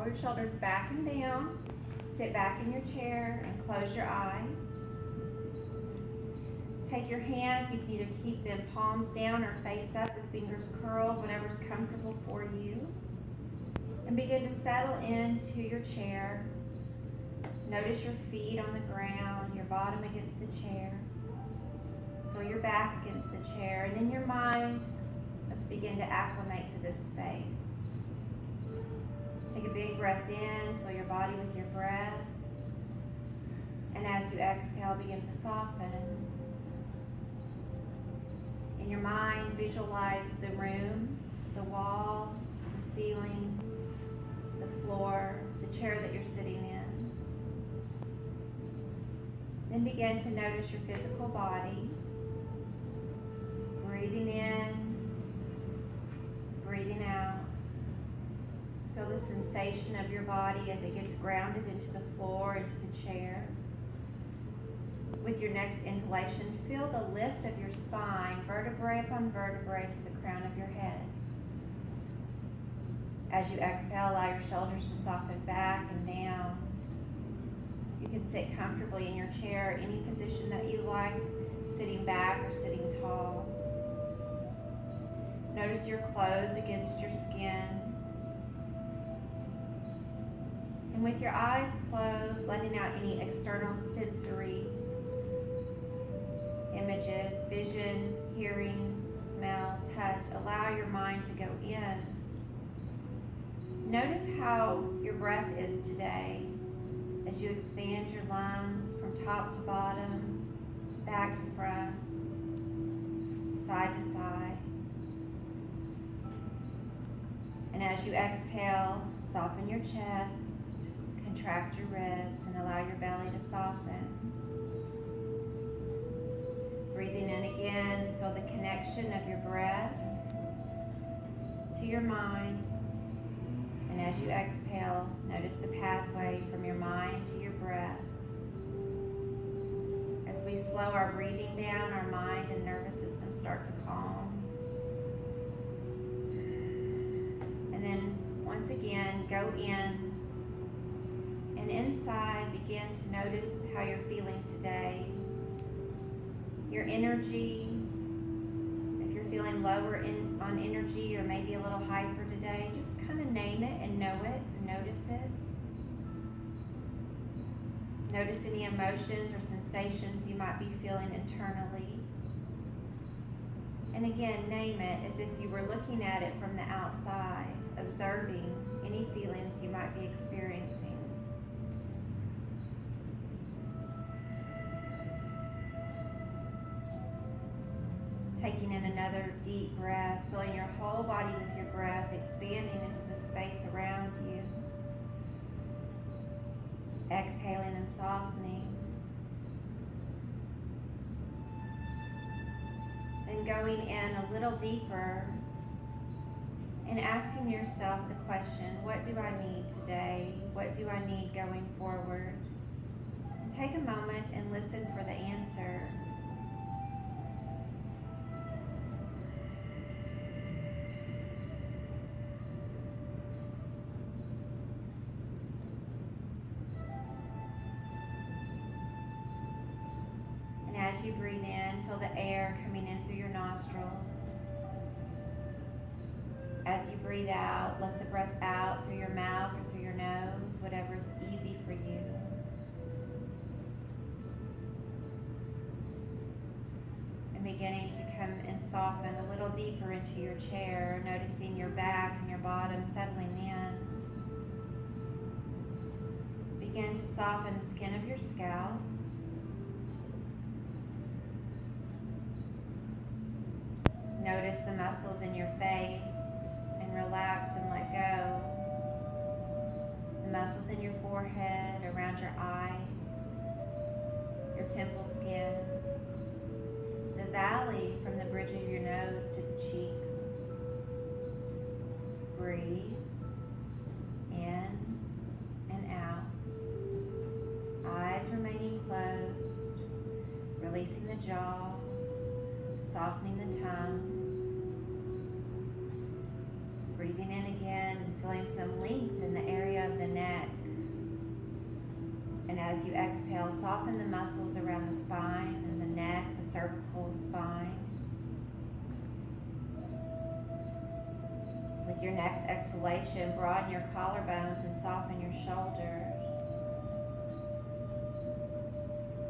Roll your shoulders back and down. Sit back in your chair and close your eyes. Take your hands, you can either keep them palms down or face up with fingers curled, whatever's comfortable for you. And begin to settle into your chair. Notice your feet on the ground, your bottom against the chair. Feel your back against the chair. And in your mind, let's begin to acclimate to this space. Take a big breath in, fill your body with your breath. And as you exhale, begin to soften. In your mind, visualize the room, the walls, the ceiling, the floor, the chair that you're sitting in. Then begin to notice your physical body. Breathing in, breathing out. Feel the sensation of your body as it gets grounded into the floor, into the chair. With your next inhalation, feel the lift of your spine, vertebrae upon vertebrae, to the crown of your head. As you exhale, allow your shoulders to soften back and down. You can sit comfortably in your chair, any position that you like, sitting back or sitting tall. Notice your clothes against your skin. And with your eyes closed, letting out any external sensory images, vision, hearing, smell, touch, allow your mind to go in. Notice how your breath is today as you expand your lungs from top to bottom, back to front, side to side. And as you exhale, soften your chest, contract your ribs, and allow your belly to soften. Breathing in again, feel the connection of your breath to your mind. And as you exhale, notice the pathway from your mind to your breath. As we slow our breathing down, our mind and nervous system start to calm. And then once again, go in. And inside, begin to notice how you're feeling today. Your energy, if you're feeling lower on energy or maybe a little hyper today, just kind of name it and know it and notice it. Notice any emotions or sensations you might be feeling internally. And again, name it as if you were looking at it from the outside, observing any feelings you might be experiencing. Taking in another deep breath, filling your whole body with your breath, expanding into the space around you. Exhaling and softening. Then going in a little deeper and asking yourself the question, what do I need today? What do I need going forward? And take a moment and listen for the answer. As you breathe in, feel the air coming in through your nostrils. As you breathe out, let the breath out through your mouth or through your nose, whatever's easy for you. And beginning to come and soften a little deeper into your chair, noticing your back and your bottom settling in. Begin to soften the skin of your scalp. Notice the muscles in your face and relax and let go. The muscles in your forehead, around your eyes, your temple skin, the valley from the bridge of your nose to the cheeks. Breathe in and out. Eyes remaining closed, releasing the jaw, softening the tongue. Breathing in again and feeling some length in the area of the As you exhale, soften the muscles around the spine and the neck, the cervical spine. With your next exhalation, broaden your collarbones and soften your shoulders.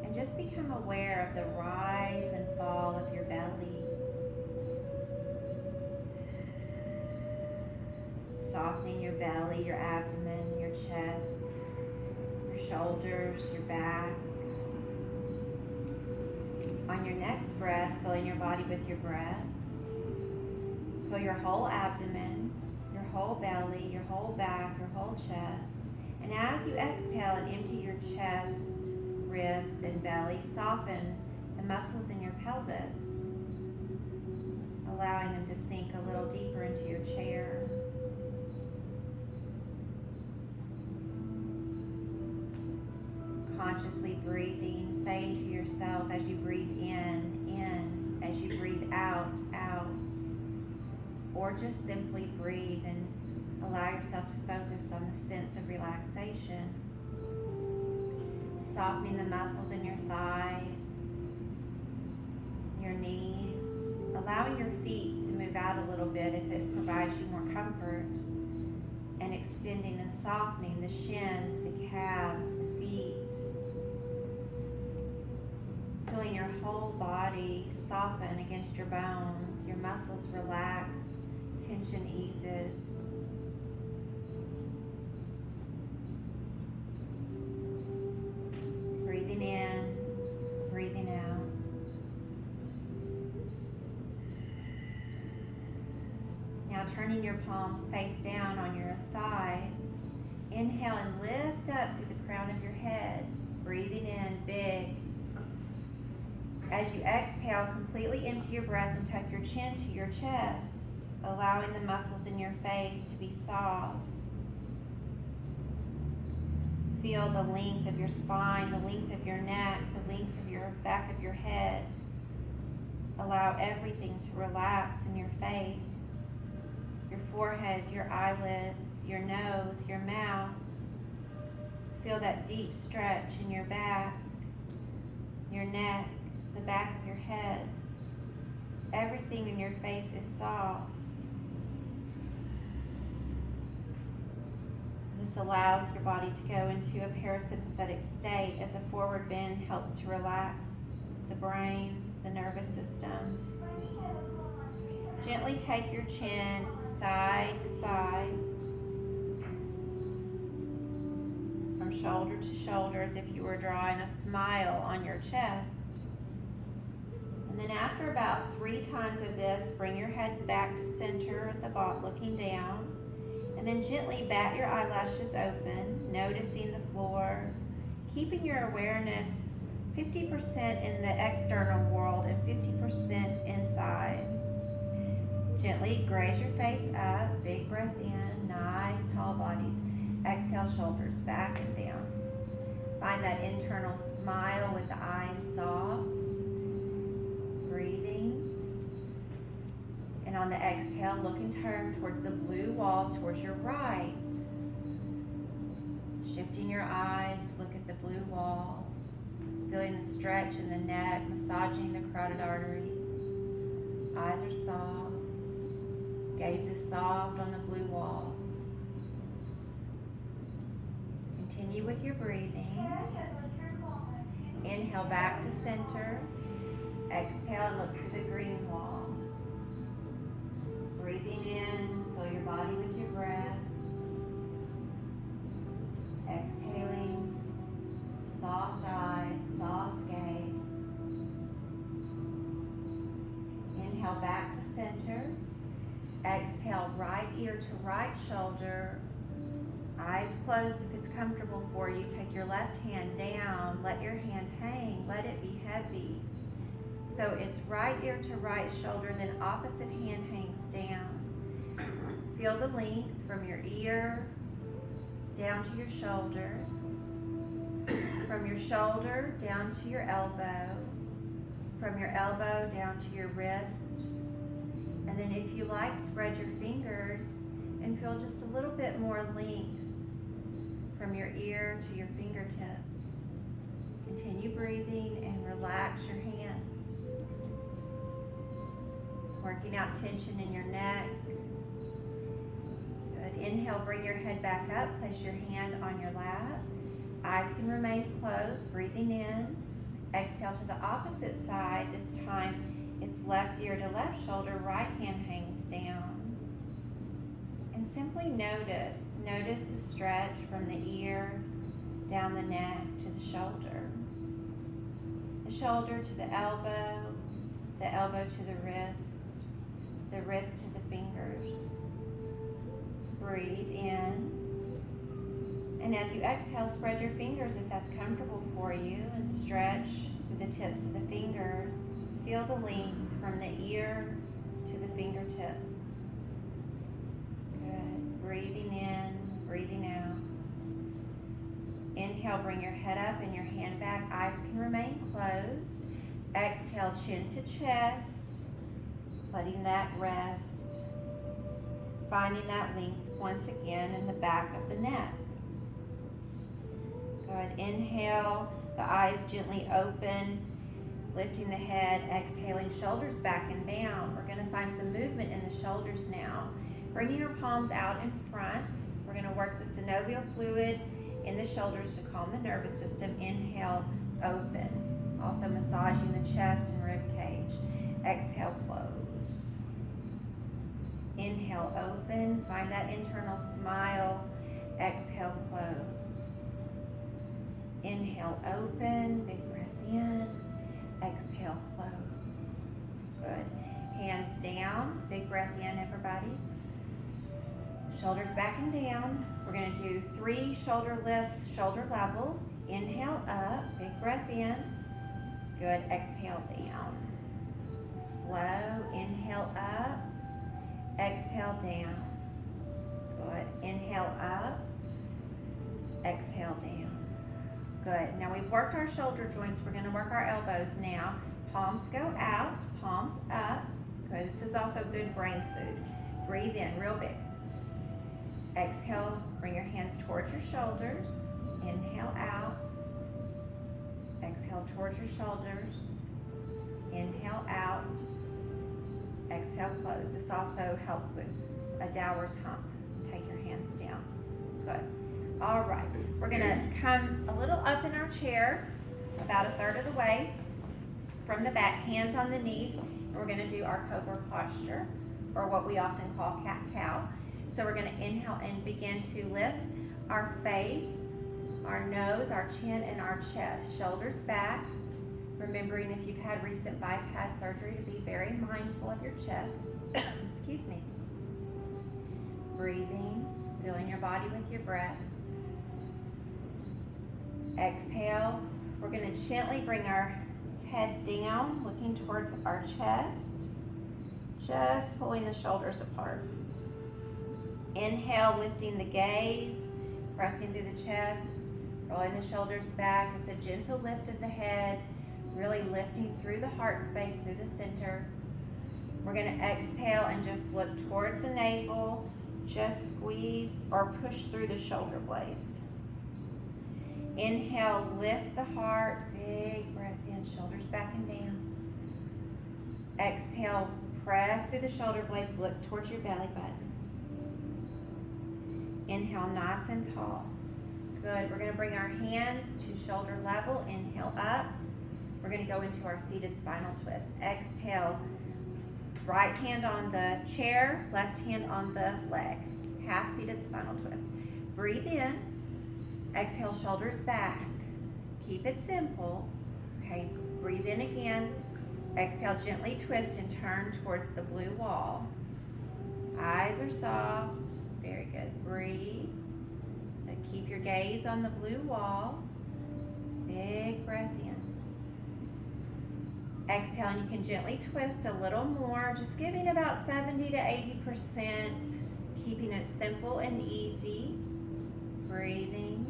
And just become aware of the rise and fall of your belly. Softening your belly, your abdomen, your chest, your shoulders, your back. On your next breath, filling your body with your breath. Fill your whole abdomen, your whole belly, your whole back, your whole chest. And as you exhale and empty your chest, ribs, and belly, soften the muscles in your pelvis, allowing them to sink a little deeper into your chair. Consciously breathing, saying to yourself as you breathe in, as you breathe out, out. Or just simply breathe and allow yourself to focus on the sense of relaxation. Softening the muscles in your thighs, your knees, allowing your feet to move out a little bit if it provides you more comfort, and extending and softening the shins, the calves, the feet. Feeling your whole body soften against your bones, your muscles relax, tension eases. Breathing in, breathing out. Now turning your palms face down on your thighs. Inhale and lift up through the crown of your head. Breathing in big. As you exhale, completely empty your breath and tuck your chin to your chest, allowing the muscles in your face to be soft. Feel the length of your spine, the length of your neck, the length of your back of your head. Allow everything to relax in your face, your forehead, your eyelids, your nose, your mouth. Feel that deep stretch in your back, your neck, the back of your head. Everything in your face is soft. This allows your body to go into a parasympathetic state as a forward bend helps to relax the brain, the nervous system. Gently take your chin side to side, from shoulder to shoulder as if you were drawing a smile on your chest. And then after about 3 times of this, bring your head back to center at the bottom, looking down. And then gently bat your eyelashes open, noticing the floor, keeping your awareness 50% in the external world and 50% inside. Gently graze your face up, big breath in, nice tall bodies. Exhale, shoulders back and down. Find that internal smile with the eyes soft. Breathing. And on the exhale, look and turn towards the blue wall towards your right. Shifting your eyes to look at the blue wall. Feeling the stretch in the neck, massaging the carotid arteries. Eyes are soft. Gaze is soft on the blue wall. Continue with your breathing. Inhale back to center. Exhale and look to the green wall. Breathing in, fill your body with your breath. Exhaling, soft eyes, soft gaze. Inhale back to center. Exhale, right ear to right shoulder. Eyes closed if it's comfortable for you. Take your left hand down. Let your hand hang. Let it be heavy. So it's right ear to right shoulder, then opposite hand hangs down. Feel the length from your ear down to your shoulder. From your shoulder down to your elbow. From your elbow down to your wrist. And then if you like, spread your fingers and feel just a little bit more length from your ear to your fingertips. Continue breathing and relax your hands. Working out tension in your neck. Good. Inhale, bring your head back up. Place your hand on your lap. Eyes can remain closed. Breathing in. Exhale to the opposite side. This time it's left ear to left shoulder. Right hand hangs down. And simply notice the stretch from the ear down the neck to the shoulder to the elbow to the wrist to the fingers. Breathe in, and as you exhale, spread your fingers if that's comfortable for you, and stretch through the tips of the fingers. Feel the length from the ear to the fingertips. Good. Breathing in, breathing out. Inhale, bring your head up and your hand back. Eyes can remain closed. Exhale, chin to chest. Letting that rest. Finding that length once again in the back of the neck. Good. Inhale, the eyes gently open. Lifting the head, exhaling, shoulders back and down. We're going to find some movement in the shoulders now. Bringing your palms out in front. We're going to work the synovial fluid in the shoulders to calm the nervous system. Inhale, open. Also massaging the chest and rib cage. Exhale, close. Inhale, open. Find that internal smile. Exhale, close. Inhale, open. Big breath in. Exhale, close. Good. Hands down. Big breath in, everybody. Shoulders back and down. We're going to do 3 shoulder lifts, shoulder level. Inhale up, big breath in. Good. Exhale down. Slow. Inhale up. Exhale down. Good. Inhale up. Exhale down. Good. Now we've worked our shoulder joints. We're going to work our elbows now. Palms go out, palms up. Good. This is also good brain food. Breathe in real big. Exhale, bring your hands towards your shoulders. Inhale out. Exhale towards your shoulders. Inhale out. Exhale, close. This also helps with a dower's hump. Take your hands down. Good. All right. We're going to come a little up in our chair, about 1/3 of the way from the back, hands on the knees. And we're going to do our cobra posture, or what we often call cat-cow. So we're going to inhale and begin to lift our face, our nose, our chin, and our chest. Shoulders back. Remembering if you've had recent bypass surgery to be very mindful of your chest. Excuse me. Breathing, filling your body with your breath. Exhale. We're going to gently bring our head down, looking towards our chest. Just pulling the shoulders apart. Inhale, lifting the gaze, pressing through the chest, rolling the shoulders back. It's a gentle lift of the head, really lifting through the heart space, through the center. We're going to exhale and just look towards the navel, just squeeze or push through the shoulder blades. Inhale, lift the heart, big breath in, shoulders back and down. Exhale, press through the shoulder blades, look towards your belly button. Inhale, nice and tall. Good. We're going to bring our hands to shoulder level. Inhale up. We're going to go into our seated spinal twist. Exhale, right hand on the chair, left hand on the leg. Half seated spinal twist. Breathe in. Exhale, shoulders back. Keep it simple. Okay, breathe in again. Exhale, gently twist and turn towards the blue wall. Eyes are soft. Very good. Breathe. Now keep your gaze on the blue wall. Big breath in. Exhale, and you can gently twist a little more, just giving about 70 to 80%, keeping it simple and easy. Breathing.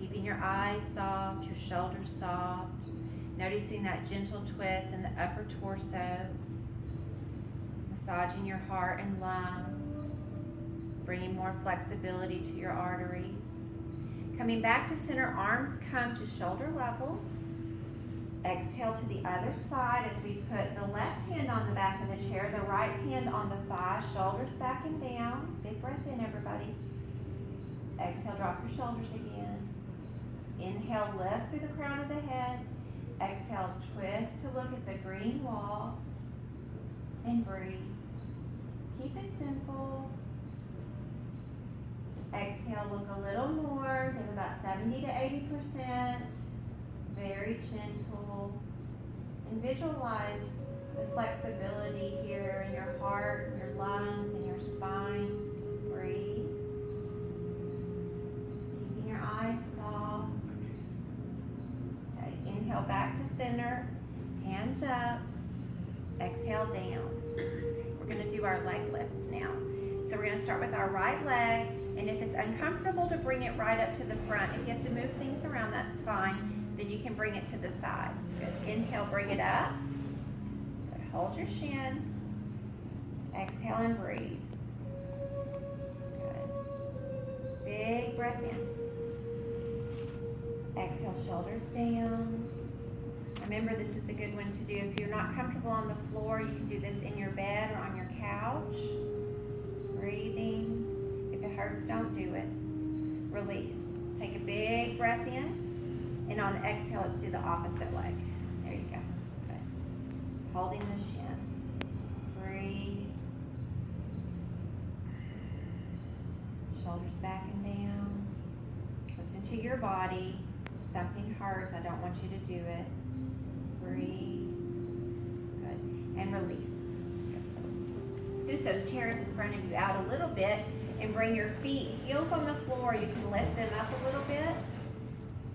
Keeping your eyes soft, your shoulders soft. Noticing that gentle twist in the upper torso. Massaging your heart and lungs, bringing more flexibility to your arteries. Coming back to center, arms come to shoulder level. Exhale to the other side as we put the left hand on the back of the chair, the right hand on the thigh, shoulders back and down. Big breath in, everybody. Exhale, drop your shoulders again. Inhale, lift through the crown of the head. Exhale, twist to look at the green wall. And breathe. Keep it simple. Exhale, look a little more, give about 70 to 80%. Very gentle. And visualize the flexibility here in your heart, your lungs, and your spine. Breathe. Keeping your eyes soft. Okay, inhale back to center. Hands up. Exhale down. We're going to do our leg lifts now. So we're going to start with our right leg, and if it's uncomfortable to bring it right up to the front, if you have to move things around, that's fine. Then you can bring it to the side. Good. Inhale, bring it up. Good. Hold your shin. Exhale and breathe. Good. Big breath in. Exhale, shoulders down. Remember, this is a good one to do. If you're not comfortable on the floor, you can do this in your bed or on your couch. Breathing. If it hurts, don't do it. Release. Take a big breath in. And on the exhale, let's do the opposite leg. There you go. Good. Holding the shin. Breathe. Shoulders back and down. Listen to your body. If something hurts, I don't want you to do it. Breathe. Good. And release. Good. Scoot those chairs in front of you out a little bit and bring your feet, heels on the floor. You can lift them up a little bit.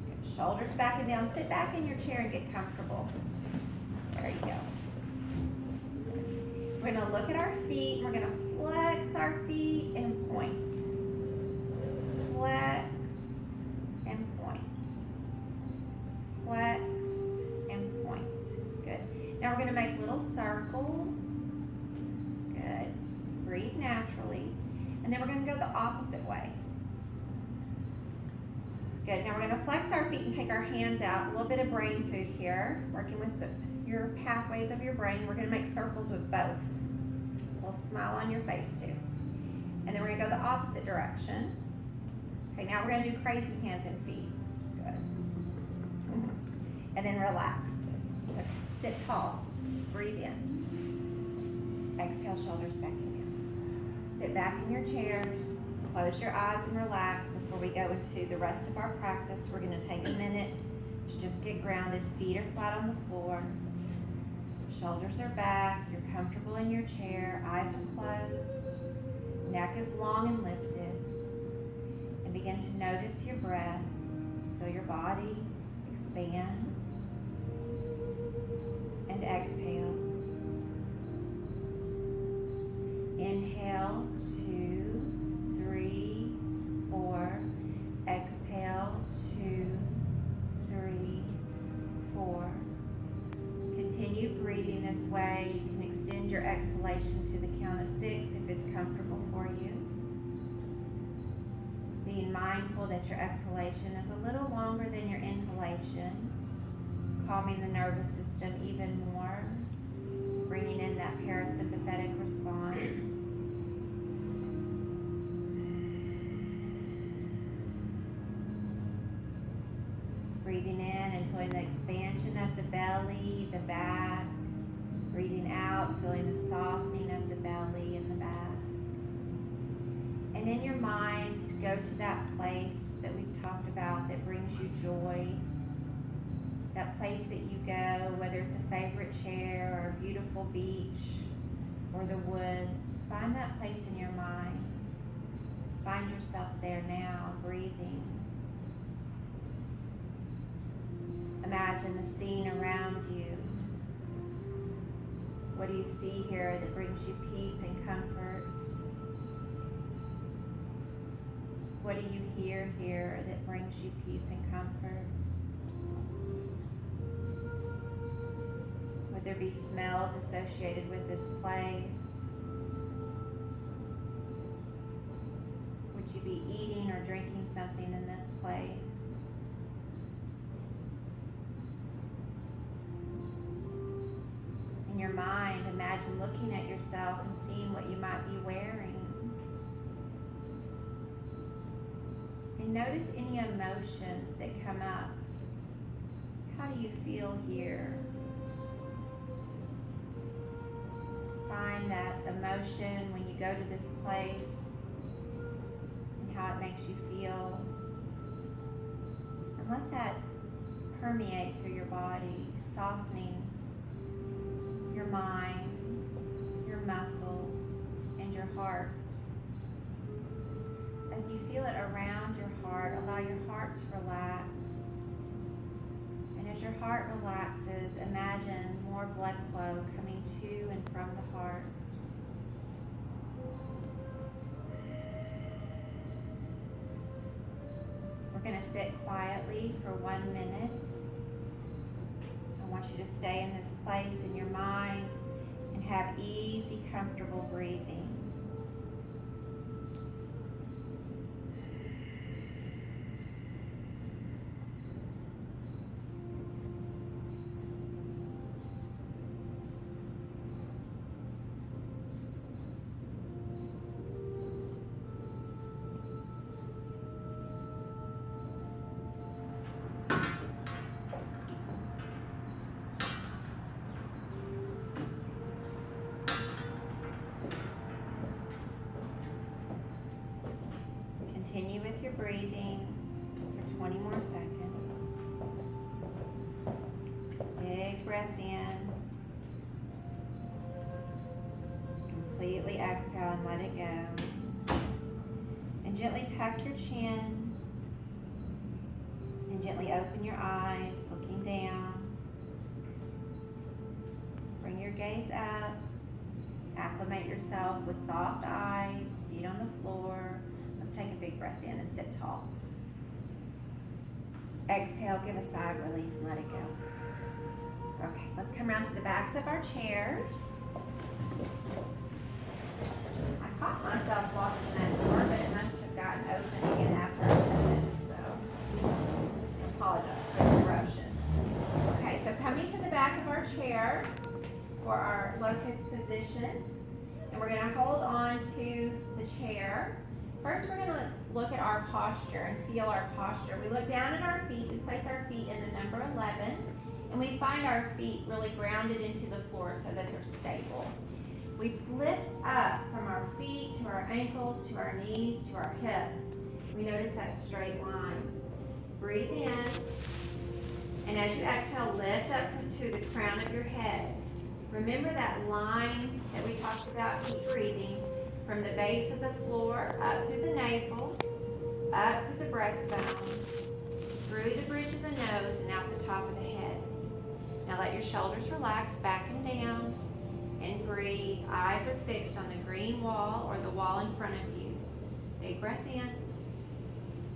Good. Shoulders back and down. Sit back in your chair and get comfortable. There you go. Good. We're going to look at our feet. We're going to flex our feet and point. Flex and point. Flex. Now we're going to make little circles. Good. Breathe naturally. And then we're going to go the opposite way. Good. Now we're going to flex our feet and take our hands out. A little bit of brain food here. Working with your pathways of your brain. We're going to make circles with both. A little smile on your face too. And then we're going to go the opposite direction. Okay, now we're going to do crazy hands and feet. Good. And then relax. Good. Sit tall. Breathe in. Exhale, shoulders back in. Sit back in your chairs. Close your eyes and relax before we go into the rest of our practice. We're going to take a minute to just get grounded. Feet are flat on the floor. Shoulders are back. You're comfortable in your chair. Eyes are closed. Neck is long and lifted. And begin to notice your breath. Feel your body expand. And exhale. Inhale, 2, 3, 4. Exhale, 2, 3, 4. Continue breathing this way. You can extend your exhalation to the count of 6 if it's comfortable for you. Being mindful that your exhalation is a little longer than your inhalation. Calming the nervous system even more, bringing in that parasympathetic response. Breathing in and feeling the expansion of the belly, the back. Breathing out, feeling the softening of the belly and the back. And in your mind, go to that place that we've talked about that brings you joy. That place that you go, whether it's a favorite chair or a beautiful beach or the woods, find that place in your mind. Find yourself there now, breathing. Imagine the scene around you. What do you see here that brings you peace and comfort? What do you hear here that brings you peace and comfort? Would there be smells associated with this place? Would you could be eating or drinking something in this place. In your mind, imagine looking at yourself and seeing what you might be wearing. And notice any emotions that come up. How do you feel here? Find that emotion when you go to this place and how it makes you feel. And let that permeate through your body, softening your mind, your muscles, and your heart. As you feel it around your heart, allow your heart to relax. And as your heart relaxes, imagine more blood flow coming to and from the heart. We're going to sit quietly for 1 minute. I want you to stay in this place in your mind and have easy, comfortable breathing. Continue with your breathing for 20 more seconds. Big breath in. Completely exhale and let it go. And gently tuck your chin. And gently open your eyes, looking down. Bring your gaze up. Acclimate yourself with soft eyes, feet on the floor. Let's take a big breath in and sit tall. Exhale, give a sigh of relief and let it go. Okay, let's come around to the backs of our chairs. I caught myself locking that door, but it must have gotten open again after I did it, so I apologize for the interruption. Okay, so coming to the back of our chair for our locust position, and we're going to hold on to the chair. First, we're going to look at our posture and feel our posture. We look down at our feet. We place our feet in the number 11, and we find our feet really grounded into the floor so that they're stable. We lift up from our feet to our ankles, to our knees, to our hips. We notice that straight line. Breathe in, and as you exhale, lift up to the crown of your head. Remember that line that we talked about, keep breathing. From the base of the floor, up through the navel, up to the breastbone, through the bridge of the nose, and out the top of the head. Now let your shoulders relax back and down, and breathe. Eyes are fixed on the green wall or the wall in front of you. Big breath in.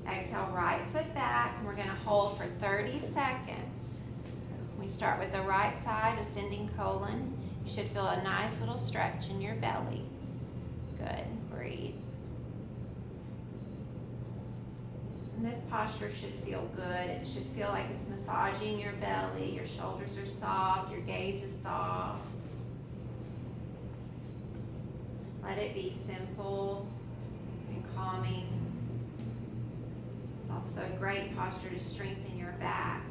Exhale, right foot back, and we're going to hold for 30 seconds. We start with the right side, ascending colon. You should feel a nice little stretch in your belly. Good. Breathe. And this posture should feel good. It should feel like it's massaging your belly. Your shoulders are soft. Your gaze is soft. Let it be simple and calming. It's also a great posture to strengthen your back.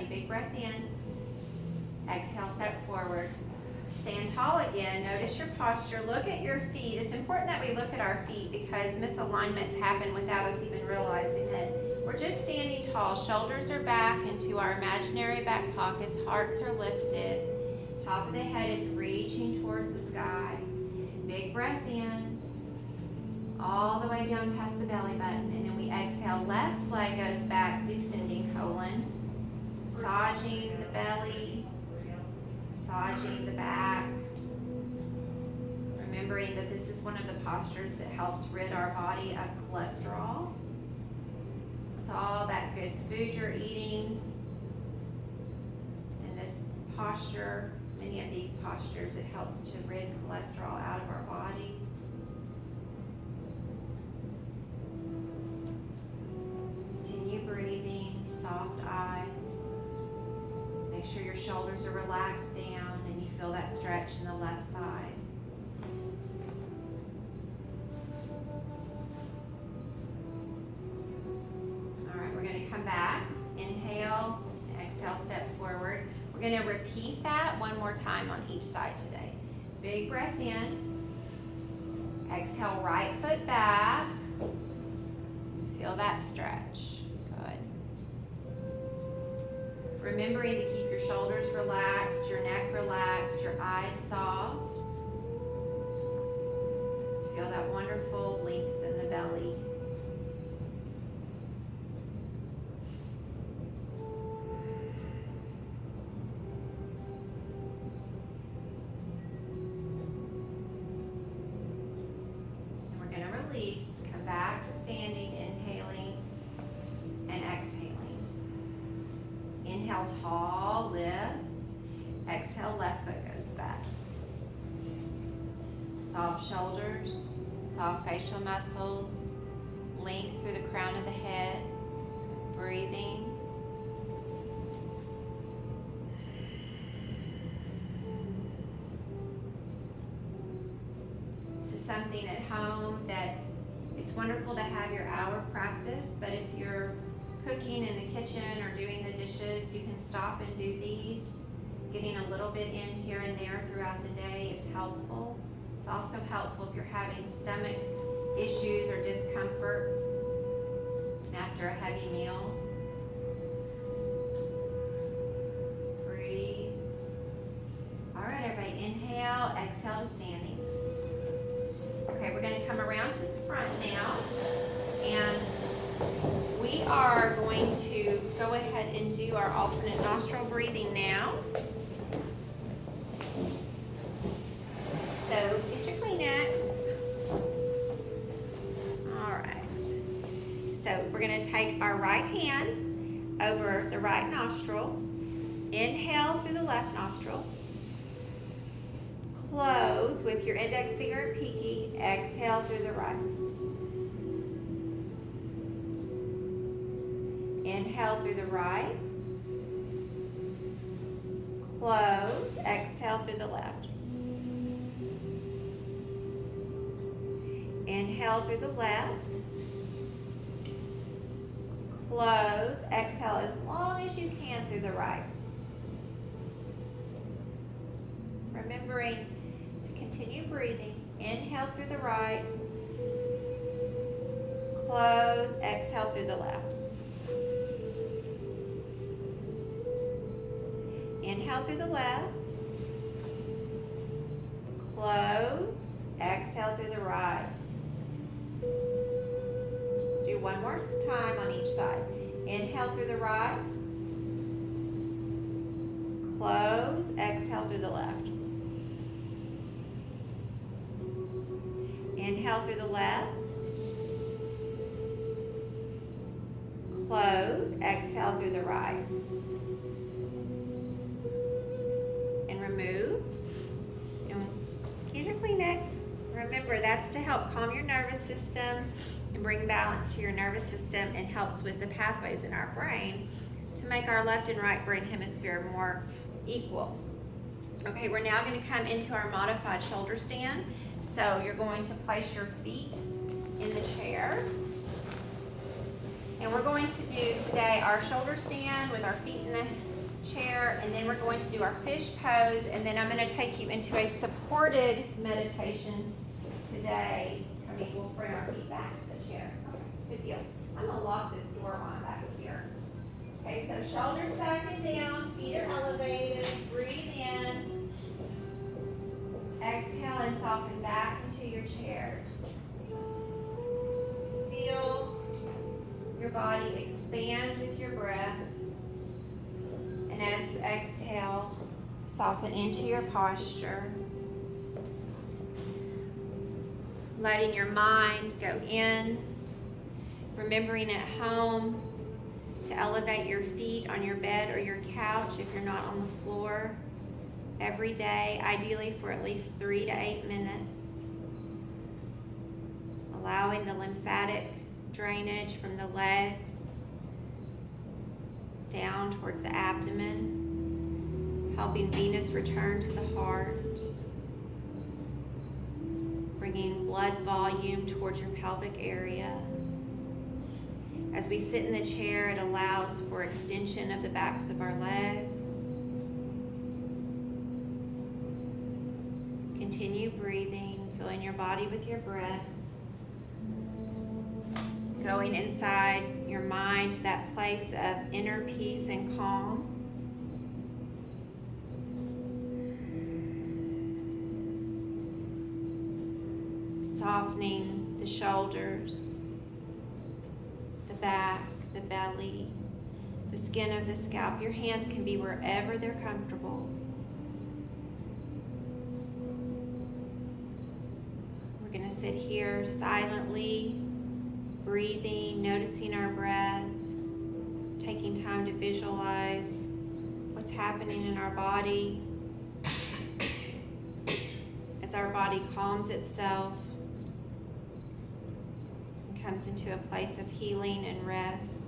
Big breath in. Exhale, step forward. Stand tall again. Notice your posture. Look at your feet. It's important that we look at our feet because misalignments happen without us even realizing it. We're just standing tall. Shoulders are back into our imaginary back pockets. Hearts are lifted. Top of the head is reaching towards the sky. Big breath in. All the way down past the belly button. And then we exhale. Left leg goes back, descending colon. Massaging the belly, massaging the back. remembering that this is one of the postures that helps rid our body of cholesterol. With all that good food you're eating, and this posture, many of these postures, it helps to rid cholesterol out of our bodies. Continue breathing, soft eyes. Make sure your shoulders are relaxed down and you feel that stretch in the left side. All right, we're going to come back. Inhale, exhale, step forward. We're going to repeat that one more time on each side today. Big breath in. Exhale, right foot back. Feel that stretch. Good. Remembering to keep your shoulders relaxed, your neck relaxed, your eyes soft. Feel that wonderful length in the belly. And we're going to release. Come back to standing, inhaling and exhaling. Inhale, tall, lift. Exhale, left foot goes back. Soft shoulders, soft facial muscles, length through the crown of the head. Breathing. This is something at home that it's wonderful to have your hour practice, but if you're cooking in the kitchen or doing the dishes, you can stop and do these. Getting a little bit in here and there throughout the day is helpful. It's also helpful if you're having stomach issues or discomfort after a heavy meal. Breathe. All right, everybody, inhale, exhale to standing. Okay, we're going to come around to the front now, and we are going to go ahead and do our alternate nostril breathing now. So get your Kleenex. All right. So we're going to take our right hand over the right nostril. Inhale through the left nostril. Close with your index finger and pinky. Exhale through the right. Inhale through the right. Close. Exhale through the left. Inhale through the left. Close. Exhale as long as you can through the right. Remembering to continue breathing. Inhale through the right. Close. Exhale through the left. Inhale through the left. Close. Exhale through the right. Let's do one more time on each side. Inhale through the right. Close. Exhale through the left. Inhale through the left. Close. Exhale through the right. And remove. And here's your Kleenex. Remember, that's to help calm your nervous system and bring balance to your nervous system, and helps with the pathways in our brain to make our left and right brain hemisphere more equal. Okay, we're now going to come into our modified shoulder stand. So you're going to place your feet in the chair. And we're going to do today our shoulder stand with our feet in the chair, and then we're going to do our fish pose, and then I'm going to take you into a supported meditation today. We'll bring our feet back to the chair. Okay, good deal. I'm going to lock this door on back here. Okay, so shoulders back and down, feet are elevated. Breathe in. Exhale and soften back into your chairs. Feel your body expand with your breath. And as you exhale, soften into your posture. Letting your mind go in, remembering at home to elevate your feet on your bed or your couch if you're not on the floor every day, ideally for at least 3 to 8 minutes. Allowing the lymphatic drainage from the legs down towards the abdomen, helping venous return to the heart, bringing blood volume towards your pelvic area. As we sit in the chair, it allows for extension of the backs of our legs. Continue breathing, filling your body with your breath. Going inside your mind to that place of inner peace and calm. Softening the shoulders, the back, the belly, the skin of the scalp. Your hands can be wherever they're comfortable. We're going to sit here silently, breathing, noticing our breath, taking time to visualize what's happening in our body as our body calms itself and comes into a place of healing and rest.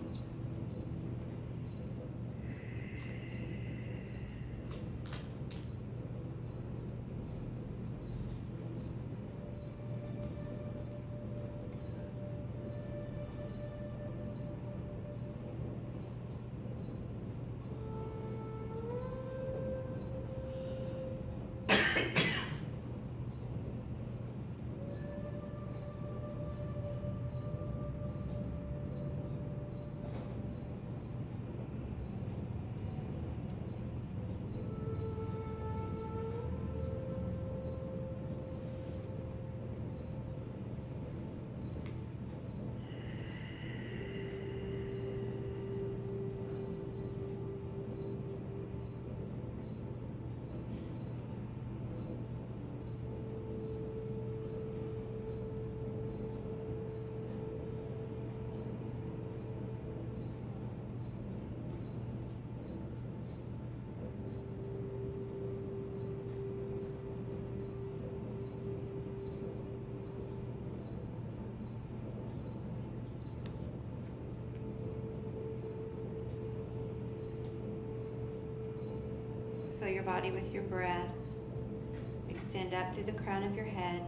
Fill your body with your breath. Extend up through the crown of your head.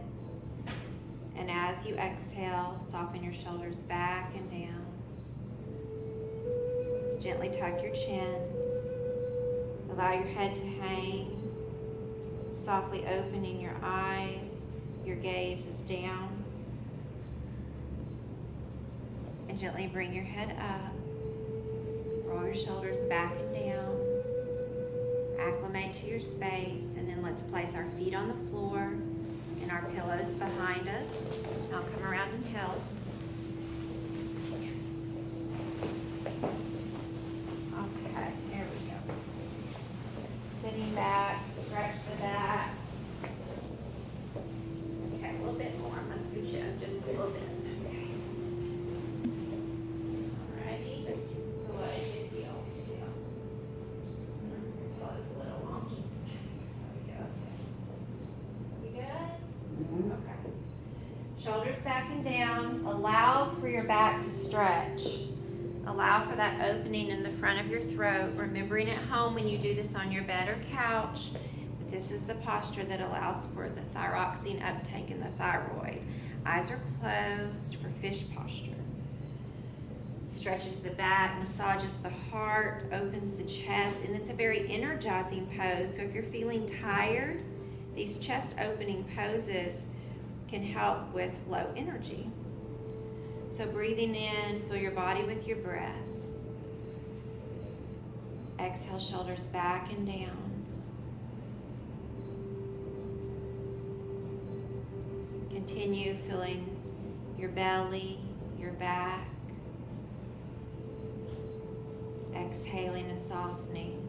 And as you exhale, soften your shoulders back and down. Gently tuck your chins. Allow your head to hang. Softly opening your eyes. Your gaze is down. And gently bring your head up. Roll your shoulders back and down. Acclimate to your space, and then let's place our feet on the floor and our pillows behind us. I'll come around and help. Okay, there we go. Sitting back, stretch the back. Okay, a little bit more. I'm gonna scooch you up just a little bit. Okay. Alrighty. Good deal. Shoulders back and down. Allow for your back to stretch. Allow for that opening in the front of your throat. Remembering at home when you do this on your bed or couch, that this is the posture that allows for the thyroxine uptake in the thyroid. Eyes are closed for fish posture. Stretches the back, massages the heart, opens the chest, and it's a very energizing pose. So if you're feeling tired, these chest opening poses can help with low energy. So breathing in, fill your body with your breath. Exhale, shoulders back and down. Continue filling your belly, your back. Exhaling and softening.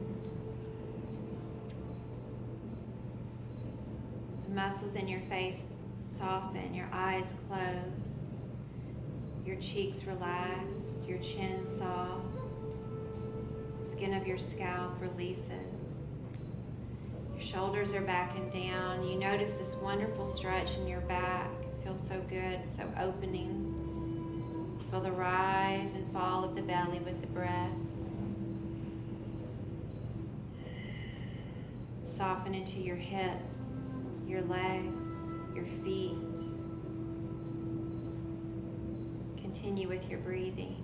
The muscles in your face Soften, your eyes closed, your cheeks relaxed, your chin soft, skin of your scalp releases. Your shoulders are back and down. You notice this wonderful stretch in your back. It feels so good, so opening. Feel the rise and fall of the belly with the breath. Soften into your hips, your legs, your feet. Continue with your breathing.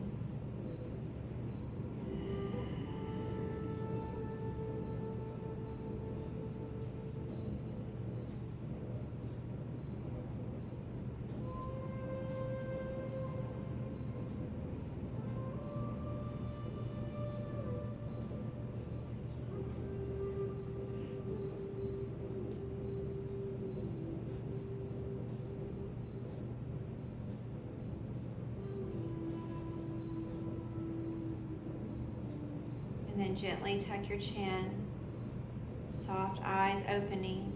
And then gently tuck your chin, soft eyes opening,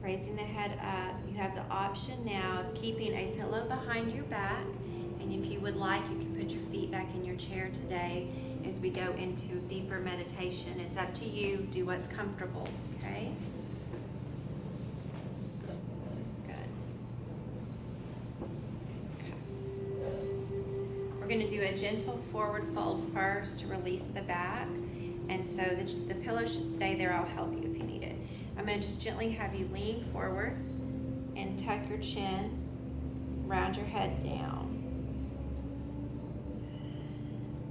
raising the head up. You have the option now of keeping a pillow behind your back, and if you would like, you can put your feet back in your chair today as we go into deeper meditation. It's up to you. Do what's comfortable, okay? We're going to do a gentle forward fold first to release the back, and so the pillow should stay there. I'll help you if you need it. I'm going to just gently have you lean forward and tuck your chin, round your head down.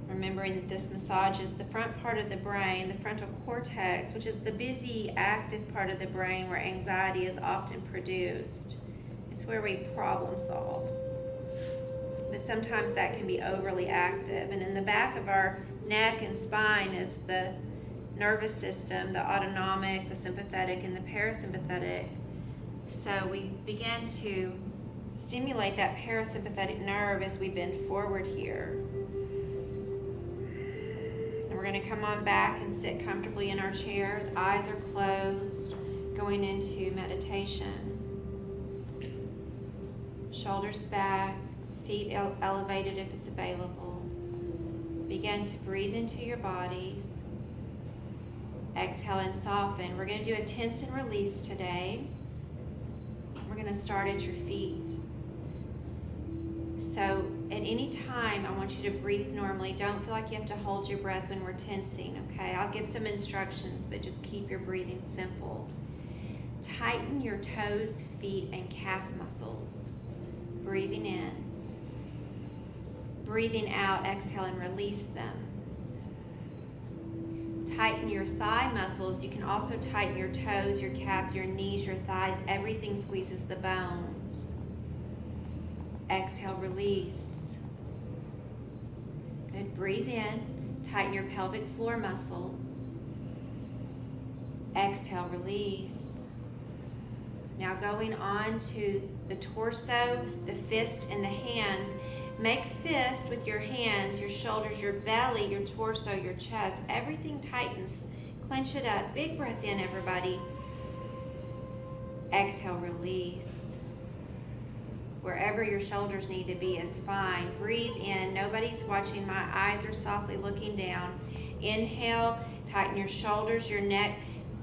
Remembering that this massages the front part of the brain, the frontal cortex, which is the busy, active part of the brain where anxiety is often produced. It's where we problem solve. But sometimes that can be overly active. And in the back of our neck and spine is the nervous system, the autonomic, the sympathetic, and the parasympathetic. So we begin to stimulate that parasympathetic nerve as we bend forward here. And we're going to come on back and sit comfortably in our chairs. Eyes are closed, going into meditation. Shoulders back. Feet elevated if it's available. Begin to breathe into your bodies. Exhale and soften. We're going to do a tense and release today. We're going to start at your feet. So at any time, I want you to breathe normally. Don't feel like you have to hold your breath when we're tensing, okay? I'll give some instructions, but just keep your breathing simple. Tighten your toes, feet, and calf muscles. Breathing in. Breathing out, exhale and release them. Tighten your thigh muscles. You can also tighten your toes, your calves, your knees, your thighs. Everything squeezes the bones. Exhale, release. Good. Breathe in. Tighten your pelvic floor muscles. Exhale, release. Now going on to the torso, the fist, and the hands. Make fist with your hands, your shoulders, your belly, your torso, your chest. Everything tightens. Clench it up. Big breath in, everybody. Exhale, release. Wherever your shoulders need to be is fine. Breathe in. Nobody's watching. My eyes are softly looking down. Inhale. Tighten your shoulders, your neck.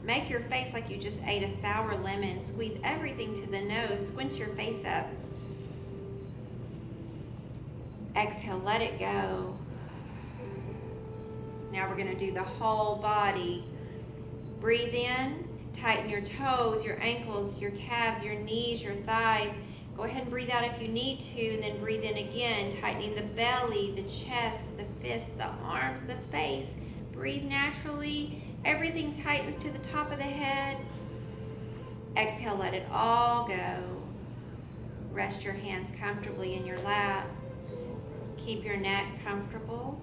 Make your face like you just ate a sour lemon. Squeeze everything to the nose. Squint your face up. Exhale, let it go. Now we're going to do the whole body. Breathe in, tighten your toes, your ankles, your calves, your knees, your thighs. Go ahead and breathe out if you need to, and then breathe in again, tightening the belly, the chest, the fists, the arms, the face. Breathe naturally. Everything tightens to the top of the head. Exhale, let it all go. Rest your hands comfortably in your lap. Keep your neck comfortable.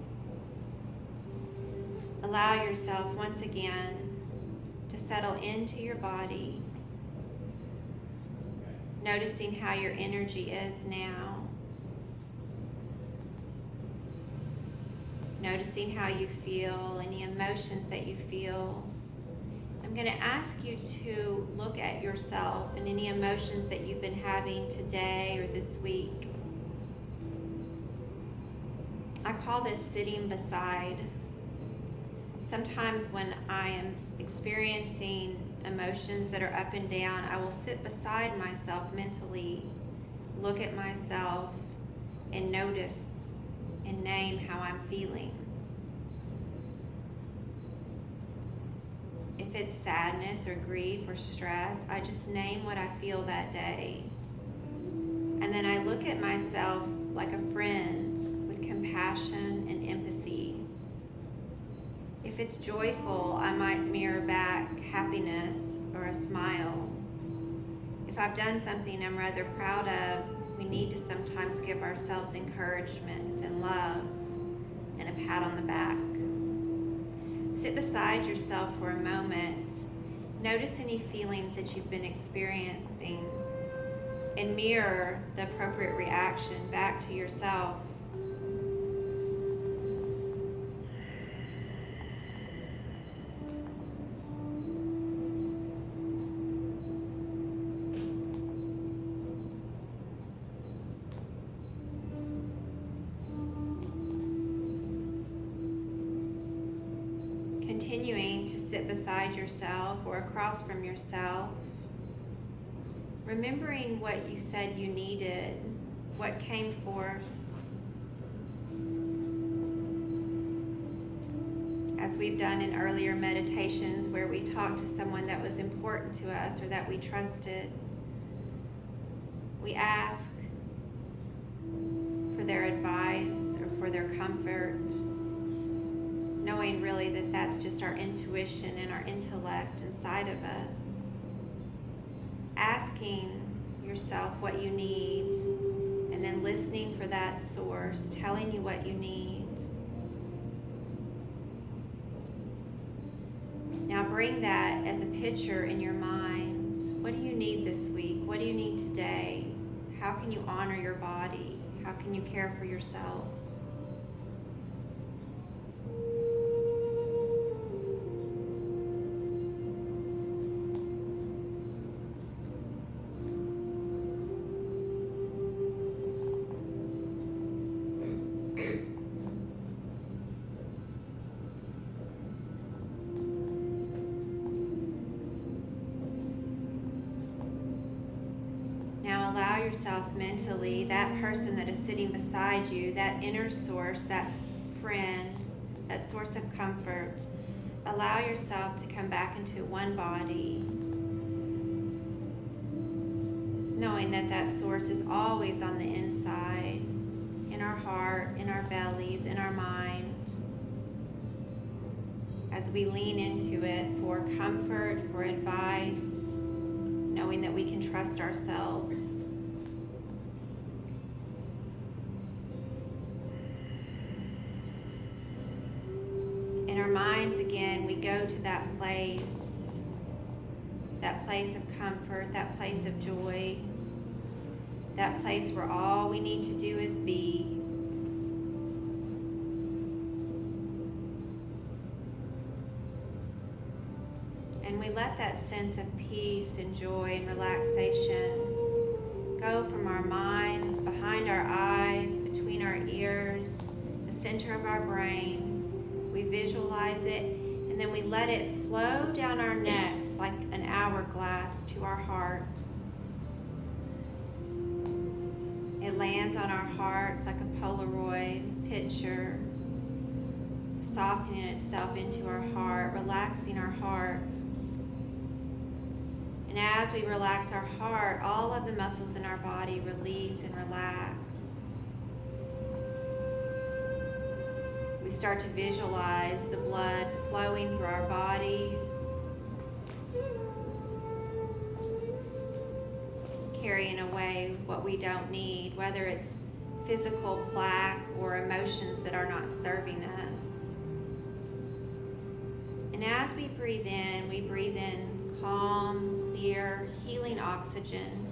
Allow yourself once again to settle into your body, noticing how your energy is now. Noticing how you feel, any emotions that you feel. And I'm going to ask you to look at yourself and any emotions that you've been having today or this week. I call this sitting beside. Sometimes when I am experiencing emotions that are up and down, I will sit beside myself mentally, look at myself, and notice and name how I'm feeling. If it's sadness or grief or stress, I just name what I feel that day. And then I look at myself like a friend with compassion and empathy. If it's joyful, I might mirror back happiness or a smile. If I've done something I'm rather proud of, we need to sometimes give ourselves encouragement and love and a pat on the back. Sit beside yourself for a moment. Notice any feelings that you've been experiencing and mirror the appropriate reaction back to yourself. Continuing to sit beside yourself or across from yourself, remembering what you said you needed, what came forth. As we've done in earlier meditations where we talked to someone that was important to us or that we trusted, we ask for their advice or for their comfort, knowing really that that's just our intuition and our intellect inside of us. Asking yourself what you need and then listening for that source telling you what you need. Now bring that as a picture in your mind. What do you need this week? What do you need today? How can you honor your body? How can you care for yourself? Allow yourself mentally, that person that is sitting beside you, that inner source, that friend, that source of comfort, allow yourself to come back into one body, knowing that that source is always on the inside, in our heart, in our bellies, in our mind. As we lean into it for comfort, for advice, knowing that we can trust ourselves. In our minds again, we go to that place of comfort, that place of joy, that place where all we need to do is be. And we let that sense of peace and joy and relaxation go from our minds, behind our eyes, between our ears, the center of our brain. We visualize it, and then we let it flow down our necks like an hourglass to our hearts. It lands on our hearts like a Polaroid picture, softening itself into our heart, relaxing our hearts. And as we relax our heart, all of the muscles in our body release and relax. We start to visualize the blood flowing through our bodies, carrying away what we don't need, whether it's physical plaque or emotions that are not serving us. And as we breathe in calm, clear, healing oxygen.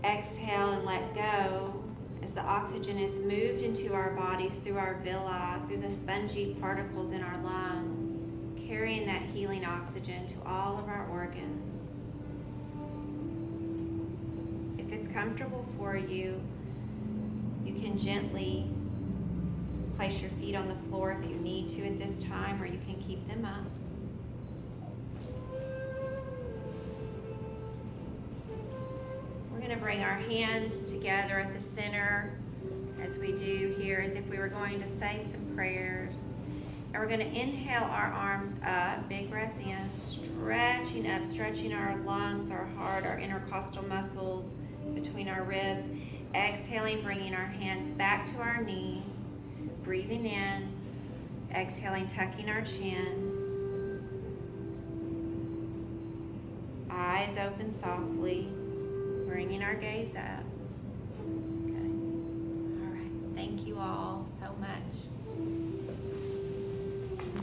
Exhale and let go as the oxygen is moved into our bodies through our villi, through the spongy particles in our lungs. carrying that healing oxygen to all of our organs. If it's comfortable for you, you can gently place your feet on the floor if you need to at this time, or you can keep them up. We're going to bring our hands together at the center as we do here, as if we were going to say some prayers. And we're going to inhale our arms up, big breath in, stretching up, stretching our lungs, our heart, our intercostal muscles between our ribs. Exhaling, bringing our hands back to our knees, breathing in, exhaling, tucking our chin. Eyes open softly, bringing our gaze up. Okay. All right. Thank you all so much.